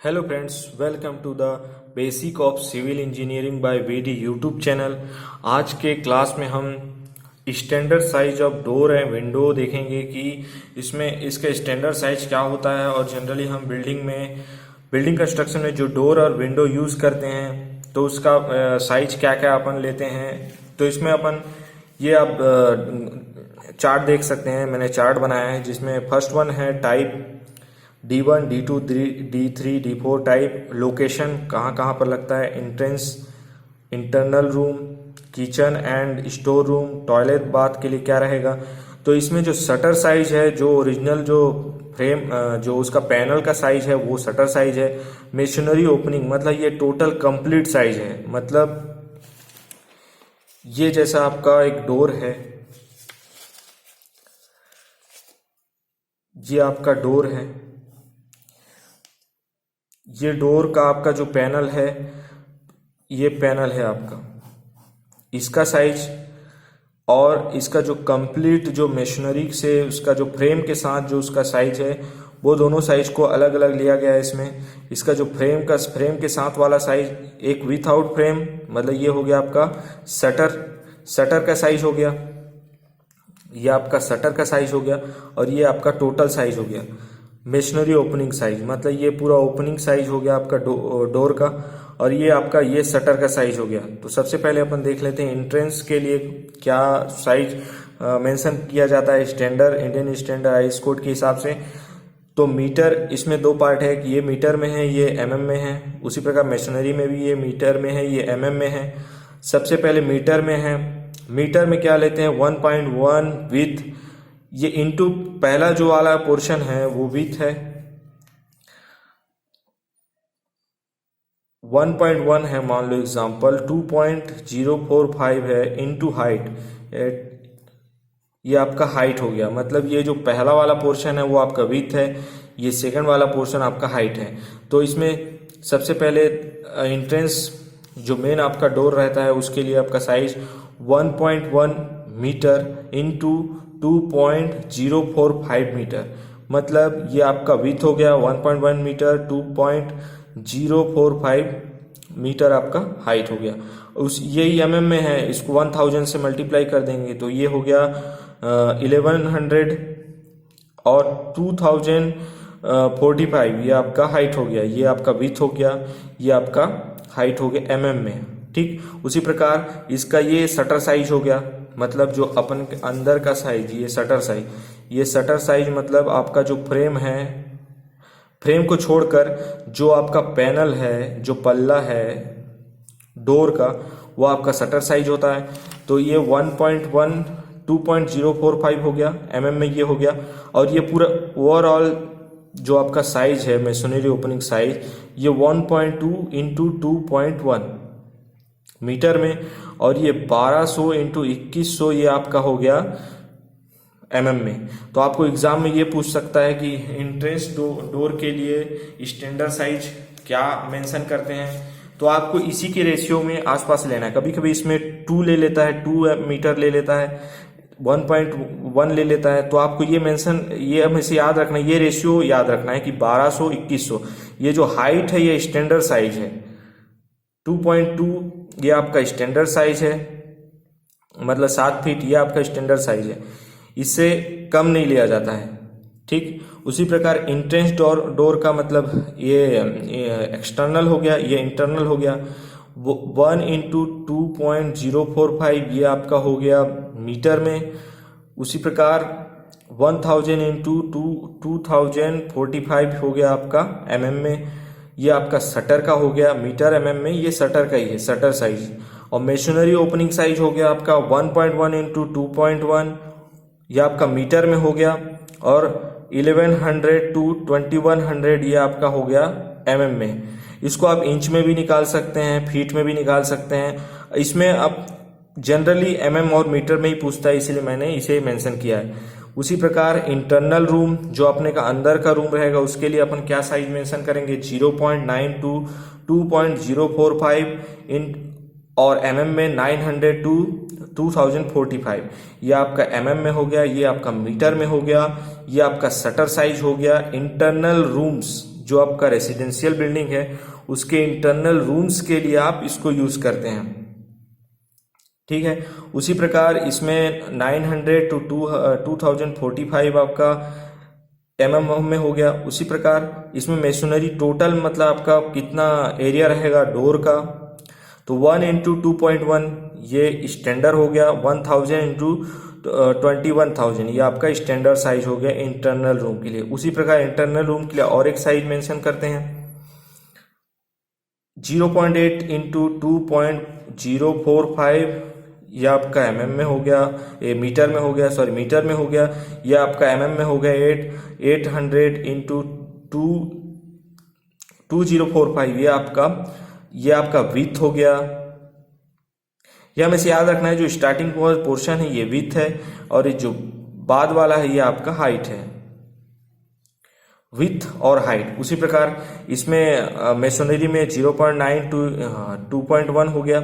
Hello friends, welcome to the basic of civil engineering by VD YouTube channel. आज के class में हम standard size of door and window देखेंगे कि इसमें इसका स्टैंडर्ड साइज क्या होता है और जनरली हम बिल्डिंग कंस्ट्रक्शन में जो डोर और विंडो यूज़ करते हैं तो उसका साइज क्या क्या अपन लेते हैं। तो इसमें अपन ये आप चार्ट देख सकते हैं, मैंने चार्ट बनाया है जिसमें फर्स्ट वन है type D1, D2, D3, D4 type, location कहाँ कहाँ पर लगता है, entrance, internal room, kitchen and store room, toilet bath के लिए क्या रहेगा। तो इसमें जो शटर साइज है, जो ओरिजिनल जो फ्रेम जो उसका पैनल का साइज है वो शटर साइज है। मेशनरी ओपनिंग मतलब ये टोटल कंप्लीट साइज है, मतलब ये जैसा आपका एक डोर है, ये आपका डोर है, ये डोर का आपका जो पैनल है, ये पैनल है आपका, इसका साइज और इसका जो कंप्लीट जो मशीनरी से उसका जो फ्रेम के साथ जो उसका साइज है वो दोनों साइज को अलग अलग लिया गया है। इसमें इसका जो फ्रेम के साथ वाला साइज, एक विथआउट फ्रेम मतलब ये हो गया आपका शटर का साइज हो गया, ये आपका शटर का साइज हो गया और ये आपका टोटल साइज हो गया। मेशनरी ओपनिंग साइज मतलब ये पूरा ओपनिंग साइज हो गया आपका डोर का, और ये आपका ये शटर का साइज हो गया। तो सबसे पहले अपन देख लेते हैं एंट्रेंस के लिए क्या साइज मेंशन किया जाता है इंडियन स्टैंडर्ड आईएस कोड के हिसाब से। तो मीटर, इसमें दो पार्ट है कि ये मीटर में है, ये एमएम में है। उसी प्रकार मेशनरी में भी ये मीटर में है, ये एमएम में है। सबसे पहले मीटर में है, मीटर में क्या लेते हैं 1.1 विथ, ये इनटू पहला जो वाला पोर्शन है वो विथ है, 1.1 है मान लो एग्जांपल, 2.045 है इनटू हाइट, ये आपका हाइट हो गया। मतलब ये जो पहला वाला पोर्शन है वो आपका विथ है, ये सेकंड वाला पोर्शन आपका हाइट है। तो इसमें सबसे पहले एंट्रेंस जो मेन आपका डोर रहता है उसके लिए आपका साइज 1.1 मीटर इंटू 2.045 मीटर, मतलब ये आपका विथ हो गया 1.1 मीटर, 2.045 मीटर आपका हाइट हो गया। यही एमएम में है, इसको 1000 से मल्टीप्लाई कर देंगे तो ये हो गया 1100 और 2045, ये आपका हाइट हो गया, ये आपका विथ हो गया, ये आपका हाइट हो गया एमएम में। ठीक, उसी प्रकार इसका ये शटर साइज हो गया, मतलब जो अपन के अंदर का साइज, ये शटर साइज मतलब आपका जो फ्रेम है, फ्रेम को छोड़कर जो आपका पैनल है, जो पल्ला है डोर का, वो आपका शटर साइज होता है। तो ये 1.1 2.045 हो गया एमएम में, ये हो गया। और ये पूरा ओवरऑल जो आपका साइज है मेसोनरी ओपनिंग साइज, ये 1.2 इंटू 2.1 मीटर में, और ये 1200 इंटू 2100 ये आपका हो गया एमएम में। तो आपको एग्जाम में ये पूछ सकता है कि एंट्रेंस डोर के लिए स्टैंडर्ड साइज क्या मेंशन करते हैं, तो आपको इसी के रेशियो में आसपास लेना है। कभी कभी इसमें 2 ले लेता है, 2 मीटर ले लेता है, 1.1 ले लेता है। तो आपको ये हमेशा याद रखना है, ये रेशियो याद रखना है कि 1200 2100 ये जो हाइट है ये स्टैंडर्ड साइज है, 2.2 ये आपका स्टैंडर्ड साइज है, मतलब 7 फीट ये आपका स्टैंडर्ड साइज है, इससे कम नहीं लिया जाता है। ठीक, उसी प्रकार एंट्रेंस डोर का मतलब ये एक्सटर्नल हो गया, ये इंटरनल हो गया। 1 इंटू 2.045 ये आपका हो गया मीटर में। उसी प्रकार 1000 इंटू 2045 हो गया आपका एमएम में। ये आपका शटर का हो गया, मीटर एमएम में, ये शटर का ही है, शटर साइज। और मेशनरी ओपनिंग साइज हो गया आपका 1.1 इंटू 2.1, ये आपका मीटर में हो गया। और 1100 टू 2100 ये आपका हो गया एमएम में। इसको आप इंच में भी निकाल सकते हैं, फीट में भी निकाल सकते हैं। इसमें अब जनरली एमएम और मीटर में ही पूछता है, इसलिए मैंने इसे मेंशन किया है। उसी प्रकार इंटरनल रूम जो अपने का अंदर का रूम रहेगा उसके लिए अपन क्या साइज मेंशन करेंगे, 0.9 टू 2.045 इन, और एमएम में 900 टू 2045, ये आपका एमएम में हो गया, ये आपका मीटर में हो गया, ये आपका शटर साइज हो गया। इंटरनल रूम्स जो आपका रेसिडेंशियल बिल्डिंग है उसके इंटरनल रूम्स के लिए आप इसको यूज करते हैं, ठीक है। उसी प्रकार इसमें 900 टू 2045 आपका में हो गया। उसी प्रकार इसमें मेसोनरी टोटल मतलब आपका कितना एरिया रहेगा डोर का, तो 1 इंटू 2.1 ये स्टैंडर्ड हो गया, 1000 इंटू 21,000 ये आपका स्टैंडर्ड साइज हो गया इंटरनल रूम के लिए। उसी प्रकार इंटरनल रूम के लिए और एक साइज मेंशन करते हैं, 0.8 इंटू 2.045 ये आपका में हो गया, मीटर में हो गया, सॉरी मीटर में हो गया। ये आपका में हो गया 800 इंटू 2045 ये आपका विथ हो गया। यह हमें से याद रखना है जो स्टार्टिंग पोर्शन है ये विथ है और ये जो बाद वाला है ये आपका हाइट है, विथ और हाइट। उसी प्रकार इसमें मेसोनरी में 0.9 टू 2.1 हो गया।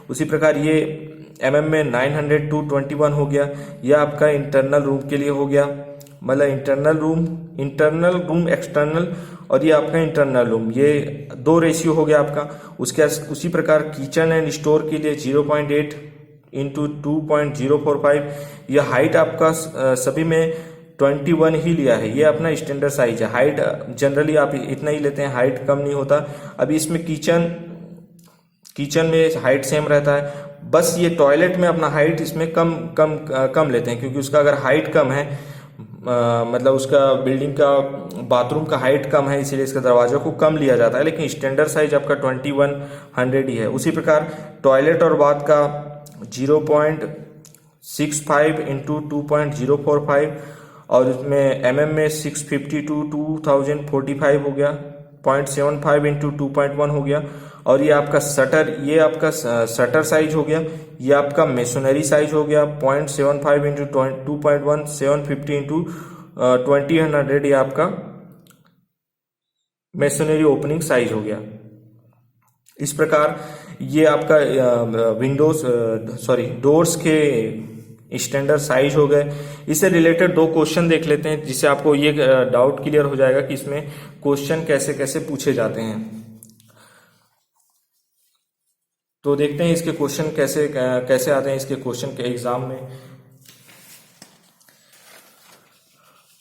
उसी प्रकार ये में 900 टू 21 हो गया। यह आपका इंटरनल रूम के लिए हो गया, मतलब इंटरनल रूम एक्सटर्नल और ये आपका इंटरनल रूम, ये 2 रेशियो हो गया आपका। उसी प्रकार किचन एंड स्टोर के लिए 0.8 इंटू 2.045 यह हाइट आपका सभी में 21 ही लिया है, ये अपना स्टैंडर्ड साइज है। हाइट जनरली आप इतना ही लेते हैं, हाइट कम नहीं होता। अभी इसमें किचन में हाइट सेम रहता है, बस ये टॉयलेट में अपना हाइट इसमें कम लेते हैं, क्योंकि उसका अगर हाइट कम है मतलब उसका बिल्डिंग का बाथरूम का हाइट कम है, इसीलिए इसका दरवाजा को कम लिया जाता है, लेकिन स्टैंडर्ड साइज आपका 2100 ही है। उसी प्रकार टॉयलेट और बाथ का 0.65 इंटू 2.045 और इसमें में 650 टू 2045 हो गया, 0.75 इंटू 2.1 हो गया। और ये आपका शटर साइज हो गया, ये आपका मेसोनरी साइज हो गया 0.75 इंटू 2.1, 750 इंटू 2000 ये आपका मेसोनरी ओपनिंग साइज हो गया। इस प्रकार ये आपका डोर्स के स्टैंडर्ड साइज हो गए। इससे रिलेटेड 2 क्वेश्चन देख लेते हैं, जिससे आपको ये डाउट क्लियर हो जाएगा कि इसमें क्वेश्चन कैसे कैसे पूछे जाते हैं। तो देखते हैं इसके क्वेश्चन कैसे आते हैं इसके क्वेश्चन के एग्जाम में।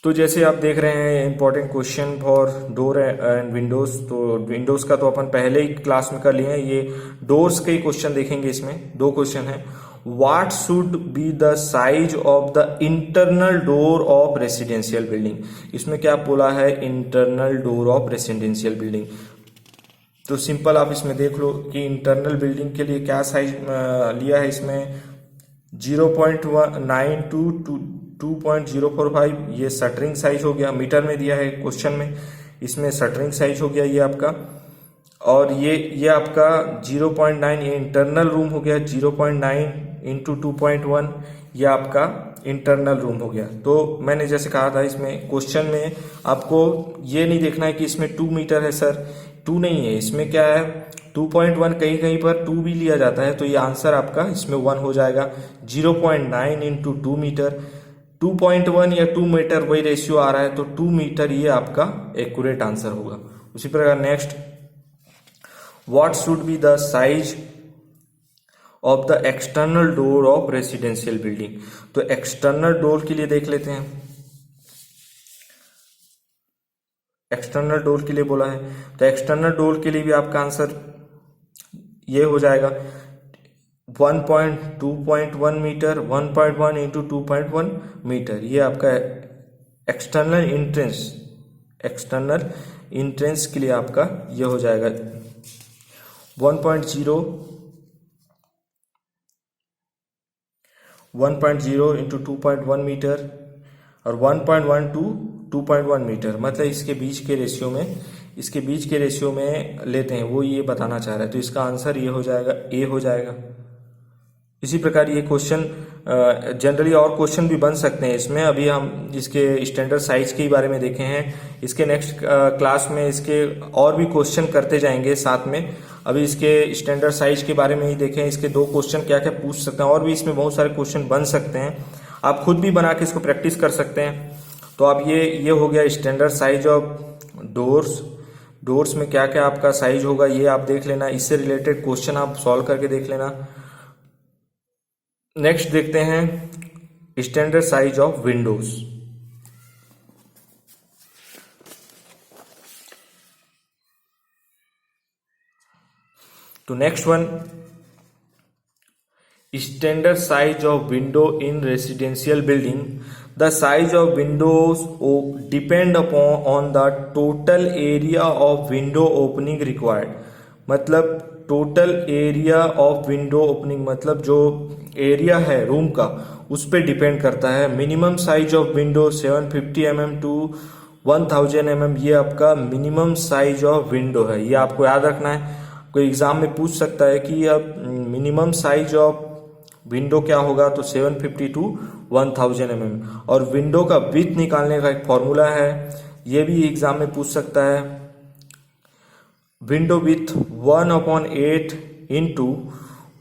तो जैसे आप देख रहे हैं important question for door and Windows, तो विंडोज का तो अपन पहले ही क्लास में कर लिए हैं, ये डोर्स के ही क्वेश्चन देखेंगे। इसमें 2 क्वेश्चन है, what should be the size of the internal door of residential building. इसमें क्या बोला है, internal door of residential building. तो सिंपल आप इसमें देख लो कि इंटरनल बिल्डिंग के लिए क्या साइज लिया है। इसमें 0.9 टू 2.045 ये शटरिंग साइज हो गया, मीटर में दिया है क्वेश्चन में, इसमें शटरिंग साइज हो गया ये आपका। और ये आपका 0.9 ये इंटरनल रूम हो गया, 0.9 इंटू 2.1 ये आपका इंटरनल रूम हो गया। तो मैंने जैसे कहा था इसमें क्वेश्चन में आपको ये नहीं देखना है कि इसमें 2 मीटर है सर, 2 नहीं है, इसमें क्या है 2.1, कहीं कहीं पर 2 भी लिया जाता है, तो ये आंसर आपका इसमें 1 हो जाएगा। 0.9 इंटू 2 मीटर, 2.1 या 2 मीटर वही रेशियो आ रहा है, तो 2 मीटर ये आपका एक्यूरेट आंसर होगा। उसी प्रकार next, what should be the size of the external door of residential building. तो एक्सटर्नल डोर के लिए देख लेते हैं, एक्सटर्नल डोर के लिए बोला है, तो एक्सटर्नल डोर के लिए भी आपका आंसर ये हो जाएगा 1.2.1 मीटर, 1.1 इंटू 2.1 मीटर, ये आपका एक्सटर्नल इंट्रेंस के लिए आपका ये हो जाएगा 1.0 इंटू 2.1 मीटर और 1.1 टू 2.1 मीटर, मतलब इसके बीच के रेशियो में लेते हैं, वो ये बताना चाह रहा है। तो इसका आंसर ये हो जाएगा, ए हो जाएगा। इसी प्रकार ये क्वेश्चन जनरली और क्वेश्चन भी बन सकते हैं इसमें, अभी हम इसके स्टैंडर्ड साइज के बारे में देखे हैं, इसके नेक्स्ट क्लास में इसके और भी क्वेश्चन करते जाएंगे साथ में। अभी इसके स्टैंडर्ड साइज के बारे में ही देखें, इसके 2 क्वेश्चन क्या क्या पूछ सकते हैं, और भी इसमें बहुत सारे क्वेश्चन बन सकते हैं, आप खुद भी बना के इसको प्रैक्टिस कर सकते हैं। तो अब ये हो गया standard size of doors doors में क्या क्या आपका साइज होगा ये आप देख लेना, इससे रिलेटेड क्वेश्चन आप सॉल्व करके देख लेना। नेक्स्ट देखते हैं स्टैंडर्ड साइज ऑफ विंडोज। तो next one, standard size of window in residential building. The size of windows depend upon on the total area of window opening required. मतलब total area of window opening मतलब जो area है room का उस पर depend करता है। Minimum size of window 750 mm to 1000 mm, ये आपका मिनिमम साइज ऑफ विंडो है, ये आपको याद रखना है। कोई एग्जाम में पूछ सकता है कि अब मिनिमम साइज ऑफ विंडो क्या होगा, तो 750 टू 1000 mm। और विंडो का विड्थ निकालने का एक फॉर्मूला है, ये भी एग्जाम में पूछ सकता है। Window width 1/8 into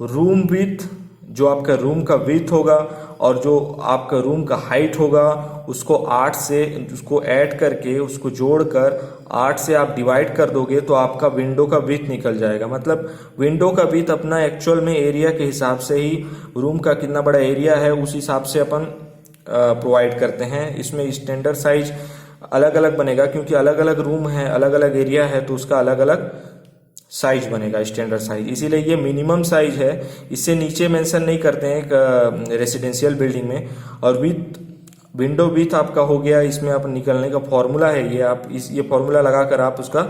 room width, जो आपका रूम का विड्थ होगा और जो आपका रूम का हाइट होगा उसको 8 से उसको ऐड करके उसको जोड़कर 8 से आप डिवाइड कर दोगे तो आपका विंडो का विड्थ निकल जाएगा। मतलब विंडो का विड्थ अपना एक्चुअल में एरिया के हिसाब से ही, रूम का कितना बड़ा एरिया है उस हिसाब से अपन प्रोवाइड करते हैं। इसमें स्टैंडर्ड साइज अलग अलग बनेगा क्योंकि अलग अलग रूम है, अलग अलग एरिया है, तो उसका अलग अलग साइज बनेगा स्टैंडर्ड साइज। इसीलिए ये मिनिमम साइज है, इससे नीचे मेंशन नहीं करते हैं रेसिडेंशियल बिल्डिंग में। और विंडो विड्थ आपका हो गया, इसमें आप निकलने का फॉर्मूला है ये, आप ये फॉर्मूला लगाकर आप उसका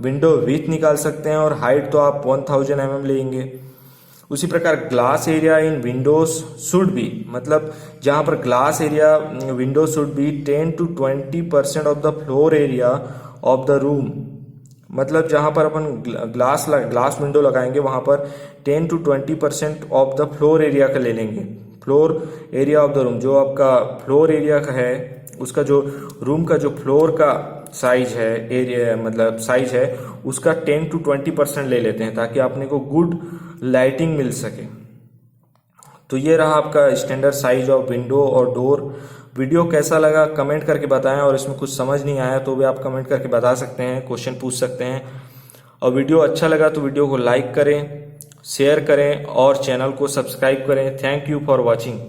विंडो विड्थ निकाल सकते हैं। और हाइट तो आप 1000 mm लेंगे। उसी प्रकार glass area in Windows should be, मतलब जहां पर glass area window should be 10 to 20% of the floor area of the room. मतलब जहां पर अपन ग्लास विंडो लगाएंगे वहां पर 10 to 20% of the floor area का ले लेंगे। Floor area of the room, जो आपका फ्लोर एरिया का है उसका जो रूम का जो फ्लोर का साइज है, एरिया मतलब साइज है उसका 10 to 20% ले लेते हैं ताकि आपने को गुड लाइटिंग मिल सके। तो ये रहा आपका स्टैंडर्ड साइज ऑफ विंडो और डोर। वीडियो कैसा लगा कमेंट करके बताएं, और इसमें कुछ समझ नहीं आया तो भी आप कमेंट करके बता सकते हैं, क्वेश्चन पूछ सकते हैं। और वीडियो अच्छा लगा तो वीडियो को लाइक करें, शेयर करें और चैनल को सब्सक्राइब करें। Thank you for watching.